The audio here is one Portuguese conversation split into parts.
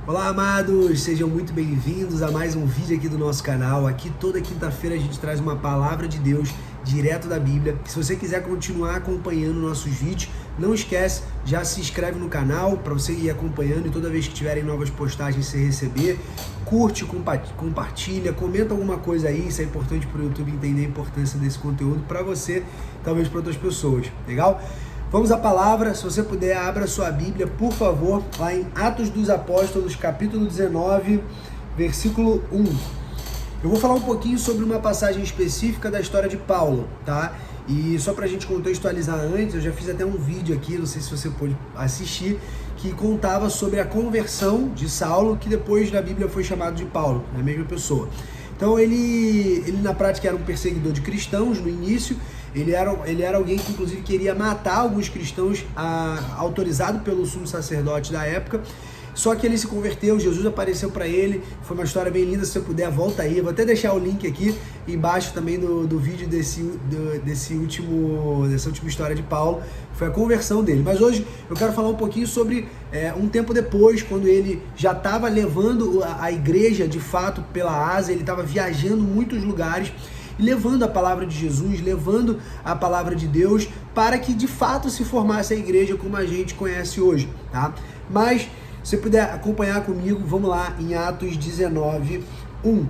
Olá, amados! Sejam muito bem-vindos a mais um vídeo aqui do nosso canal. Aqui toda quinta-feira a gente traz uma palavra de Deus direto da Bíblia. Se você quiser continuar acompanhando nossos vídeos, não esquece, já se inscreve no canal para você ir acompanhando e toda vez que tiverem novas postagens você receber. Curte, compartilha, comenta alguma coisa aí, isso é importante para o YouTube entender a importância desse conteúdo para você, talvez para outras pessoas, legal? Vamos à palavra, se você puder, abra sua Bíblia, por favor, lá em Atos dos Apóstolos, capítulo 19, versículo 1. Eu vou falar um pouquinho sobre uma passagem específica da história de Paulo, tá? E só pra gente contextualizar antes, eu já fiz até um vídeo aqui, não sei se você pôde assistir, que contava sobre a conversão de Saulo, que depois na Bíblia foi chamado de Paulo, a mesma pessoa. Então ele na prática era um perseguidor de cristãos no início. Ele era alguém que inclusive queria matar alguns cristãos, autorizado pelo sumo sacerdote da época. Só que ele se converteu, Jesus apareceu para ele, foi uma história bem linda. Se você puder, volta aí, vou até deixar o link aqui embaixo também do vídeo dessa última história de Paulo, foi a conversão dele. Mas hoje eu quero falar um pouquinho sobre um tempo depois, quando ele já estava levando a igreja de fato pela Ásia, ele estava viajando muitos lugares, levando a palavra de Jesus, levando a palavra de Deus, para que de fato se formasse a igreja como a gente conhece hoje, tá? Mas, se você puder acompanhar comigo, vamos lá em Atos 19, 1.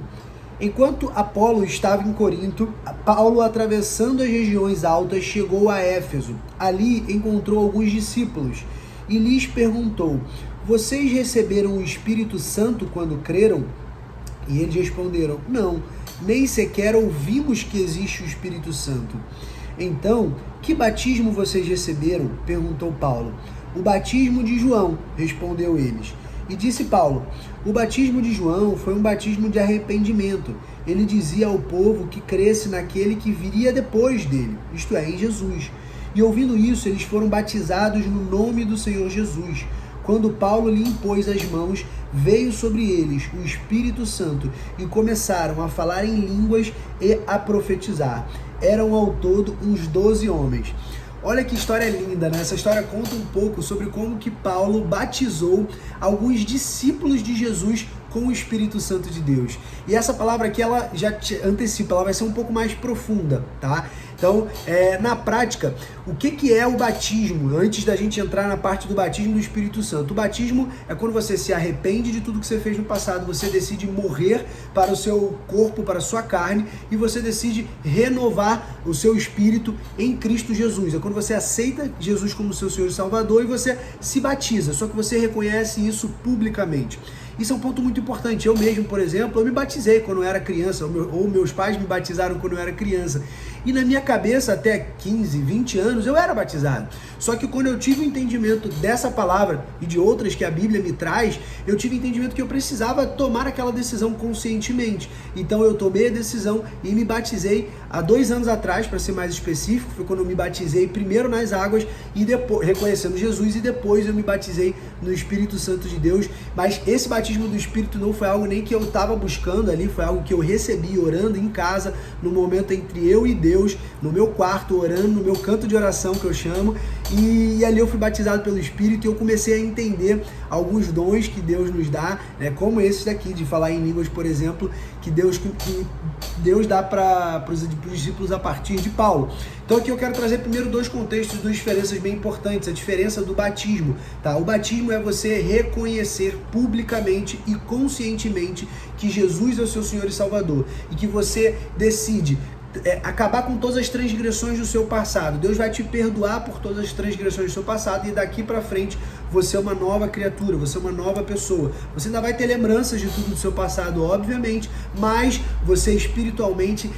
Enquanto Apolo estava em Corinto, Paulo, atravessando as regiões altas, chegou a Éfeso. Ali encontrou alguns discípulos e lhes perguntou: vocês receberam o Espírito Santo quando creram? E eles responderam: não, nem sequer ouvimos que existe o Espírito Santo. Então, que batismo vocês receberam? Perguntou Paulo. O batismo de João, respondeu eles. E disse Paulo: o batismo de João foi um batismo de arrependimento. Ele dizia ao povo que cresce naquele que viria depois dele, isto é, em Jesus. E ouvindo isso, eles foram batizados no nome do Senhor Jesus. Quando Paulo lhe impôs as mãos, veio sobre eles o Espírito Santo e começaram a falar em línguas e a profetizar. Eram ao todo uns 12 homens. Olha que história linda, né? Essa história conta um pouco sobre como que Paulo batizou alguns discípulos de Jesus com o Espírito Santo de Deus. E essa palavra aqui, ela já te antecipa, ela vai ser um pouco mais profunda, tá? Então, na prática, o que é o batismo? Antes da gente entrar na parte do batismo do Espírito Santo. O batismo é quando você se arrepende de tudo que você fez no passado, você decide morrer para o seu corpo, para a sua carne, e você decide renovar o seu espírito em Cristo Jesus. É quando você aceita Jesus como seu Senhor e Salvador e você se batiza, só que você reconhece isso publicamente. Isso é um ponto muito importante. Eu mesmo, por exemplo, eu me batizei quando eu era criança, ou meus pais me batizaram quando eu era criança. E na minha cabeça, até 15, 20 anos, eu era batizado. Só que quando eu tive o entendimento dessa palavra e de outras que a Bíblia me traz, eu tive o entendimento que eu precisava tomar aquela decisão conscientemente. Então eu tomei a decisão e me batizei há 2 anos atrás, para ser mais específico. Foi quando eu me batizei primeiro nas águas, e depois reconhecendo Jesus, e depois eu me batizei no Espírito Santo de Deus. Mas esse batismo do Espírito não foi algo nem que eu estava buscando ali, foi algo que eu recebi orando em casa, no momento entre eu e Deus, no meu quarto, orando, no meu canto de oração, que eu chamo, e ali eu fui batizado pelo Espírito e eu comecei a entender alguns dons que Deus nos dá, né, como esses daqui, de falar em línguas, por exemplo, que Deus dá para os discípulos a partir de Paulo. Então aqui eu quero trazer primeiro 2 contextos, 2 diferenças bem importantes. A diferença do batismo, tá? O batismo é você reconhecer publicamente e conscientemente que Jesus é o seu Senhor e Salvador, e que você decide acabar com todas as transgressões do seu passado. Deus vai te perdoar por todas as transgressões do seu passado, e daqui para frente você é uma nova criatura, você é uma nova pessoa. Você ainda vai ter lembranças de tudo do seu passado, obviamente, mas você espiritualmente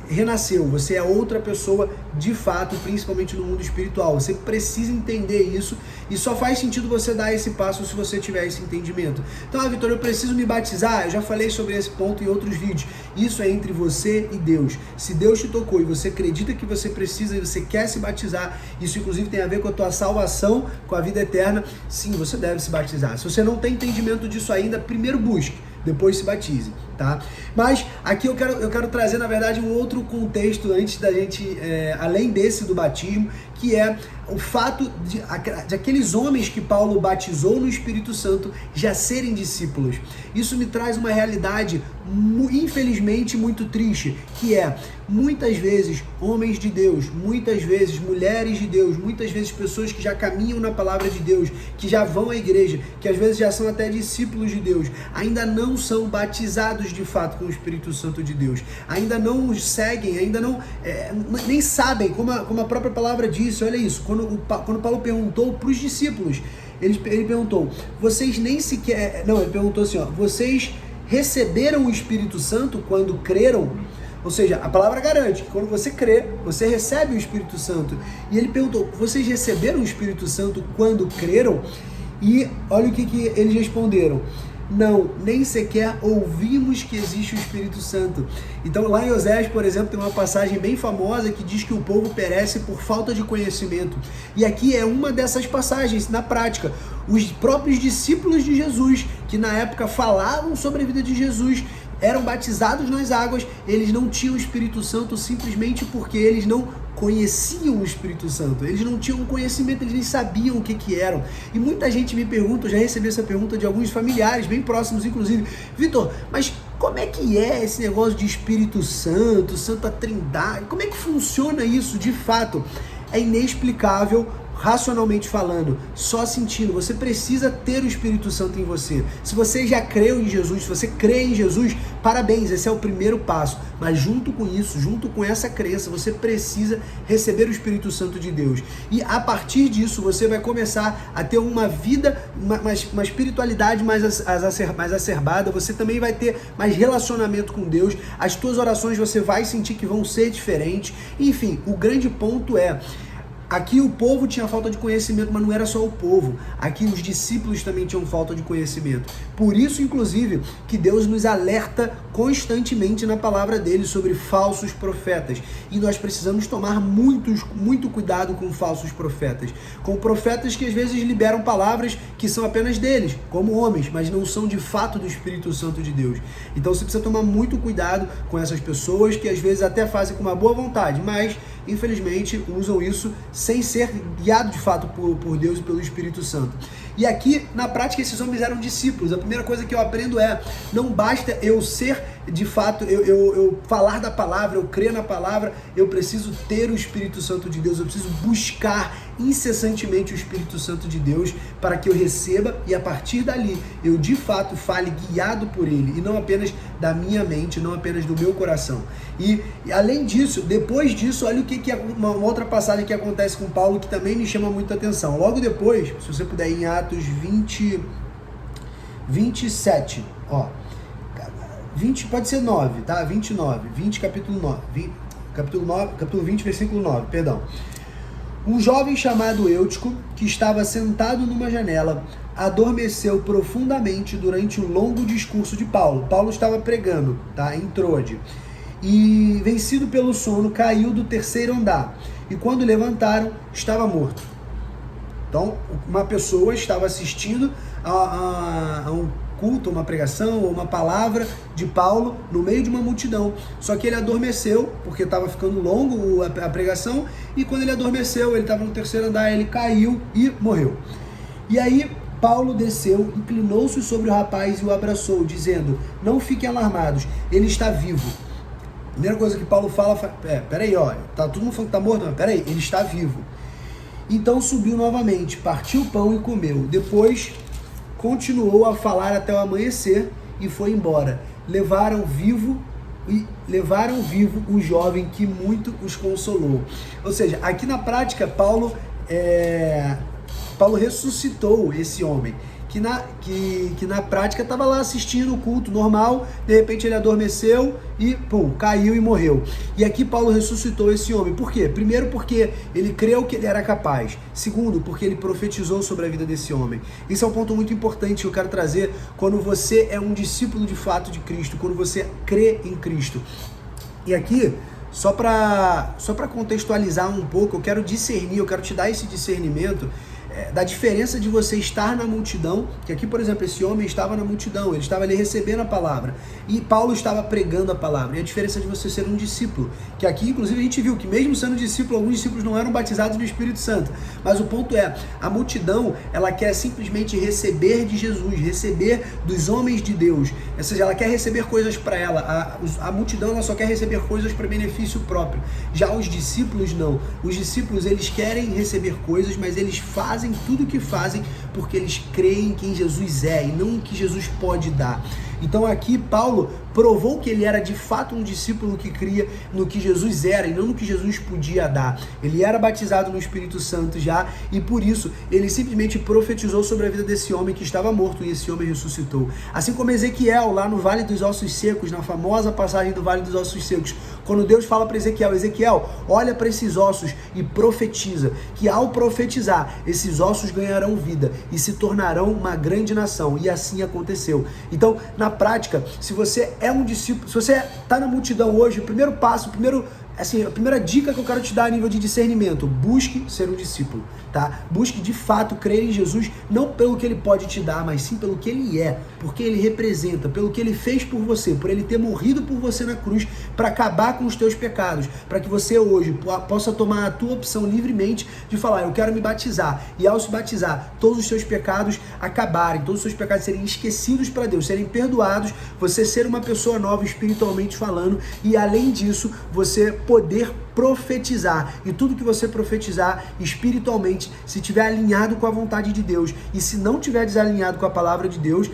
renasceu, você é outra pessoa de fato, principalmente no mundo espiritual. Você precisa entender isso, e só faz sentido você dar esse passo se você tiver esse entendimento. Então, Vitor, eu preciso me batizar? Eu já falei sobre esse ponto em outros vídeos. Isso é entre você e Deus. Se Deus te tocou e você acredita que você precisa e você quer se batizar, isso inclusive tem a ver com a tua salvação, com a vida eterna, sim, você deve se batizar. Se você não tem entendimento disso ainda, primeiro busque, depois se batize, tá? Mas aqui eu quero trazer, na verdade, um outro contexto antes da gente, além desse do batismo, que é o fato de aqueles homens que Paulo batizou no Espírito Santo já serem discípulos. Isso me traz uma realidade, infelizmente, muito triste, que é, muitas vezes, homens de Deus, muitas vezes, mulheres de Deus, muitas vezes, pessoas que já caminham na palavra de Deus, que já vão à igreja, que às vezes já são até discípulos de Deus, ainda não são batizados de fato com o Espírito Santo de Deus, ainda não os seguem, ainda não, nem sabem, como a própria palavra disse. Olha isso, quando Paulo perguntou para os discípulos, ele perguntou, vocês nem sequer, não, ele perguntou assim, ó, vocês receberam o Espírito Santo quando creram? Ou seja, a palavra garante que quando você crê, você recebe o Espírito Santo. E ele perguntou, vocês receberam o Espírito Santo quando creram? E olha o que eles responderam. Não, nem sequer ouvimos que existe o Espírito Santo. Então lá em Oséias, por exemplo, tem uma passagem bem famosa que diz que o povo perece por falta de conhecimento. E aqui é uma dessas passagens, na prática. Os próprios discípulos de Jesus, que na época falavam sobre a vida de Jesus, eram batizados nas águas, eles não tinham o Espírito Santo simplesmente porque eles não conheciam o Espírito Santo, eles não tinham conhecimento, eles nem sabiam o que eram. E muita gente me pergunta, eu já recebi essa pergunta de alguns familiares, bem próximos inclusive, Vitor, mas como é que é esse negócio de Espírito Santo, Santa Trindade, como é que funciona isso de fato? É inexplicável, racionalmente falando, só sentindo. Você precisa ter o Espírito Santo em você. Se você já creu em Jesus, se você crê em Jesus, parabéns, esse é o primeiro passo. Mas junto com isso, junto com essa crença, você precisa receber o Espírito Santo de Deus. E a partir disso, você vai começar a ter uma vida, uma espiritualidade mais acerbada, você também vai ter mais relacionamento com Deus, as tuas orações você vai sentir que vão ser diferentes. Enfim, o grande ponto é, aqui o povo tinha falta de conhecimento, mas não era só o povo. Aqui os discípulos também tinham falta de conhecimento. Por isso, inclusive, que Deus nos alerta constantemente na palavra dele sobre falsos profetas. E nós precisamos tomar muito cuidado com falsos profetas. Com profetas que às vezes liberam palavras que são apenas deles, como homens, mas não são de fato do Espírito Santo de Deus. Então você precisa tomar muito cuidado com essas pessoas que às vezes até fazem com uma boa vontade, mas infelizmente usam isso sem ser guiado de fato por Deus e pelo Espírito Santo. E aqui, na prática, esses homens eram discípulos. A primeira coisa que eu aprendo é, não basta eu ser, de fato, eu falar da palavra, eu crer na palavra, eu preciso ter o Espírito Santo de Deus, eu preciso buscar incessantemente o Espírito Santo de Deus para que eu receba e a partir dali eu de fato fale guiado por ele e não apenas da minha mente, não apenas do meu coração. E além disso, depois disso, olha o que é uma outra passagem que acontece com Paulo que também me chama muita atenção. Logo depois, se você puder ir em Atos 27, ó, 20, pode ser 9, tá? 29, 20, capítulo 9, capítulo 20, versículo 9, perdão. Um jovem chamado Eutico, que estava sentado numa janela, adormeceu profundamente durante o longo discurso de Paulo. Paulo estava pregando, tá? Em Troade. E, vencido pelo sono, caiu do terceiro andar. E quando levantaram, estava morto. Então, uma pessoa estava assistindo a um culto, uma pregação ou uma palavra de Paulo no meio de uma multidão. Só que ele adormeceu, porque estava ficando longo a pregação, e quando ele adormeceu, ele estava no terceiro andar, ele caiu e morreu. E aí Paulo desceu, inclinou-se sobre o rapaz e o abraçou, dizendo, não fiquem alarmados, ele está vivo. A primeira coisa que Paulo fala, peraí, ó, tá todo mundo falando que tá morto, mas peraí, ele está vivo. Então subiu novamente, partiu o pão e comeu. Depois continuou a falar até o amanhecer e foi embora. Levaram vivo o jovem que muito os consolou. Ou seja, aqui na prática, Paulo ressuscitou esse homem, que na prática estava lá assistindo o culto normal, de repente ele adormeceu e caiu e morreu. E aqui Paulo ressuscitou esse homem. Por quê? Primeiro, porque ele creu que ele era capaz. Segundo, porque ele profetizou sobre a vida desse homem. Esse é um ponto muito importante que eu quero trazer quando você é um discípulo de fato de Cristo, quando você crê em Cristo. E aqui, só para contextualizar um pouco, eu quero discernir, eu quero te dar esse discernimento. da diferença de você estar na multidão, que aqui, por exemplo, esse homem estava na multidão, ele estava ali recebendo a palavra, e Paulo estava pregando a palavra, e a diferença de você ser um discípulo, que aqui, inclusive, a gente viu que mesmo sendo discípulo, alguns discípulos não eram batizados no Espírito Santo, mas o ponto é, a multidão, ela quer simplesmente receber de Jesus, receber dos homens de Deus, ou seja, ela quer receber coisas para ela, a multidão, ela só quer receber coisas para benefício próprio, já os discípulos não, os discípulos, eles querem receber coisas, mas eles fazem tudo o que fazem porque eles creem em quem Jesus é e não em que Jesus pode dar. Então aqui Paulo provou que ele era de fato um discípulo que cria no que Jesus era e não no que Jesus podia dar. Ele era batizado no Espírito Santo já e por isso ele simplesmente profetizou sobre a vida desse homem que estava morto e esse homem ressuscitou. Assim como Ezequiel lá no Vale dos Ossos Secos, na famosa passagem do Vale dos Ossos Secos, quando Deus fala para Ezequiel, olha para esses ossos e profetiza, que ao profetizar, esses ossos ganharão vida e se tornarão uma grande nação. E assim aconteceu. Então, na prática, se você é um discípulo, se você está na multidão hoje, o primeiro passo, a primeira dica que eu quero te dar a nível de discernimento, busque ser um discípulo, tá? Busque de fato crer em Jesus, não pelo que ele pode te dar, mas sim pelo que ele é, porque ele representa, pelo que ele fez por você, por ele ter morrido por você na cruz, para acabar com os teus pecados, para que você hoje possa tomar a tua opção livremente de falar, eu quero me batizar, e ao se batizar, todos os seus pecados acabarem, todos os seus pecados serem esquecidos para Deus, serem perdoados, você ser uma pessoa nova espiritualmente falando, e além disso, você poder profetizar, e tudo que você profetizar espiritualmente, se tiver alinhado com a vontade de Deus, e se não tiver desalinhado com a palavra de Deus,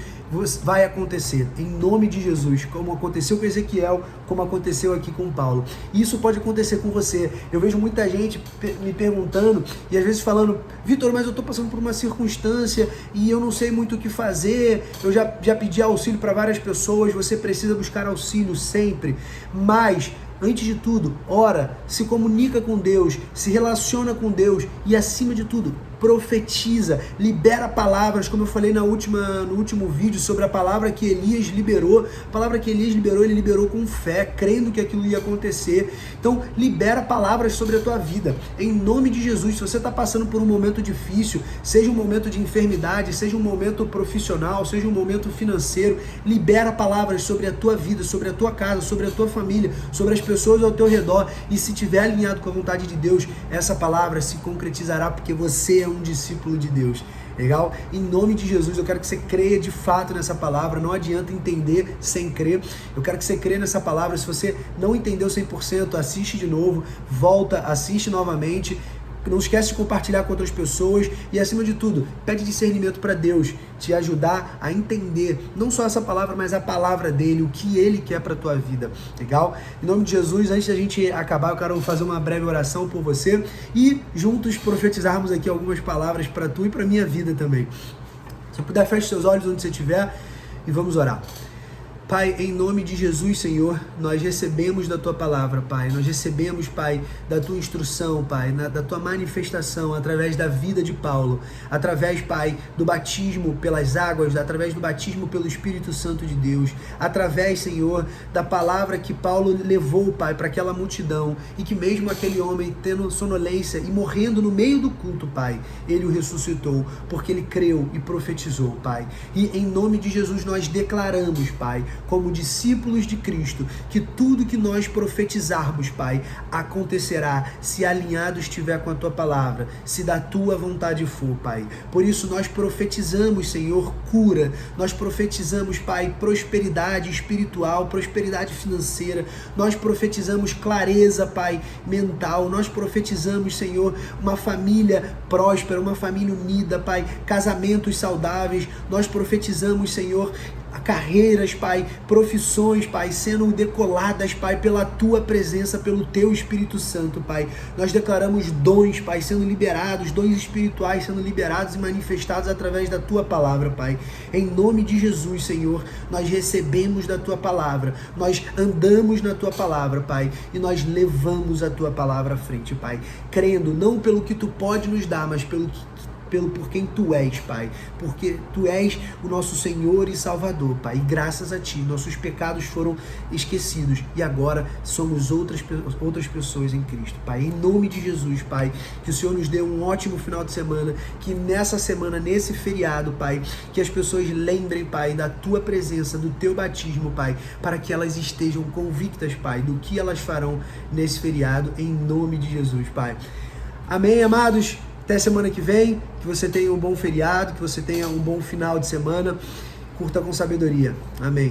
vai acontecer, em nome de Jesus, como aconteceu com Ezequiel, como aconteceu aqui com Paulo. Isso pode acontecer com você. Eu vejo muita gente me perguntando, e às vezes falando, Vitor, mas eu estou passando por uma circunstância, e eu não sei muito o que fazer, eu já pedi auxílio para várias pessoas, você precisa buscar auxílio sempre, mas antes de tudo, ora, se comunica com Deus, se relaciona com Deus e, acima de tudo, profetiza, libera palavras, como eu falei no último vídeo sobre a palavra que Elias liberou. A palavra que Elias liberou, ele liberou com fé, crendo que aquilo ia acontecer. Então, libera palavras sobre a tua vida. Em nome de Jesus, se você está passando por um momento difícil, seja um momento de enfermidade, seja um momento profissional, seja um momento financeiro, libera palavras sobre a tua vida, sobre a tua casa, sobre a tua família, sobre as pessoas ao teu redor. E se estiver alinhado com a vontade de Deus, essa palavra se concretizará, porque você é um discípulo de Deus. Legal? Em nome de Jesus, eu quero que você creia de fato nessa palavra. Não adianta entender sem crer. Eu quero que você creia nessa palavra. Se você não entendeu 100%, assiste de novo, volta, assiste novamente. Não esquece de compartilhar com outras pessoas e, acima de tudo, pede discernimento para Deus te ajudar a entender não só essa palavra, mas a palavra dele, o que ele quer para a tua vida, legal? Em nome de Jesus, antes da gente acabar, eu quero fazer uma breve oração por você e juntos profetizarmos aqui algumas palavras para tu e para minha vida também. Se puder, feche seus olhos onde você estiver e vamos orar. Pai, em nome de Jesus, Senhor, nós recebemos da Tua palavra, Pai. Nós recebemos, Pai, da Tua instrução, Pai, da Tua manifestação através da vida de Paulo, através, Pai, do batismo pelas águas, através do batismo pelo Espírito Santo de Deus, através, Senhor, da palavra que Paulo levou, Pai, para aquela multidão e que mesmo aquele homem tendo sonolência e morrendo no meio do culto, Pai, ele o ressuscitou, porque ele creu e profetizou, Pai. E em nome de Jesus nós declaramos, Pai, como discípulos de Cristo, que tudo que nós profetizarmos, Pai, acontecerá se alinhado estiver com a Tua palavra, se da Tua vontade for, Pai. Por isso nós profetizamos, Senhor, cura, nós profetizamos, Pai, prosperidade espiritual, prosperidade financeira, nós profetizamos clareza, Pai, mental, nós profetizamos, Senhor, uma família próspera, uma família unida, Pai, casamentos saudáveis, nós profetizamos, Senhor, carreiras, Pai, profissões, Pai, sendo decoladas, Pai, pela Tua presença, pelo Teu Espírito Santo, Pai. Nós declaramos dons, Pai, sendo liberados, dons espirituais sendo liberados e manifestados através da Tua palavra, Pai. Em nome de Jesus, Senhor, nós recebemos da Tua palavra, nós andamos na Tua palavra, Pai, e nós levamos a Tua palavra à frente, Pai, crendo não pelo que Tu pode nos dar, mas pelo que por quem Tu és, Pai, porque Tu és o nosso Senhor e Salvador, Pai, e graças a Ti, nossos pecados foram esquecidos e agora somos outras pessoas em Cristo, Pai, em nome de Jesus, Pai, que o Senhor nos dê um ótimo final de semana, que nessa semana, nesse feriado, Pai, que as pessoas lembrem, Pai, da Tua presença, do Teu batismo, Pai, para que elas estejam convictas, Pai, do que elas farão nesse feriado, em nome de Jesus, Pai. Amém, amados? Até semana que vem, que você tenha um bom feriado, que você tenha um bom final de semana. Curta com sabedoria. Amém.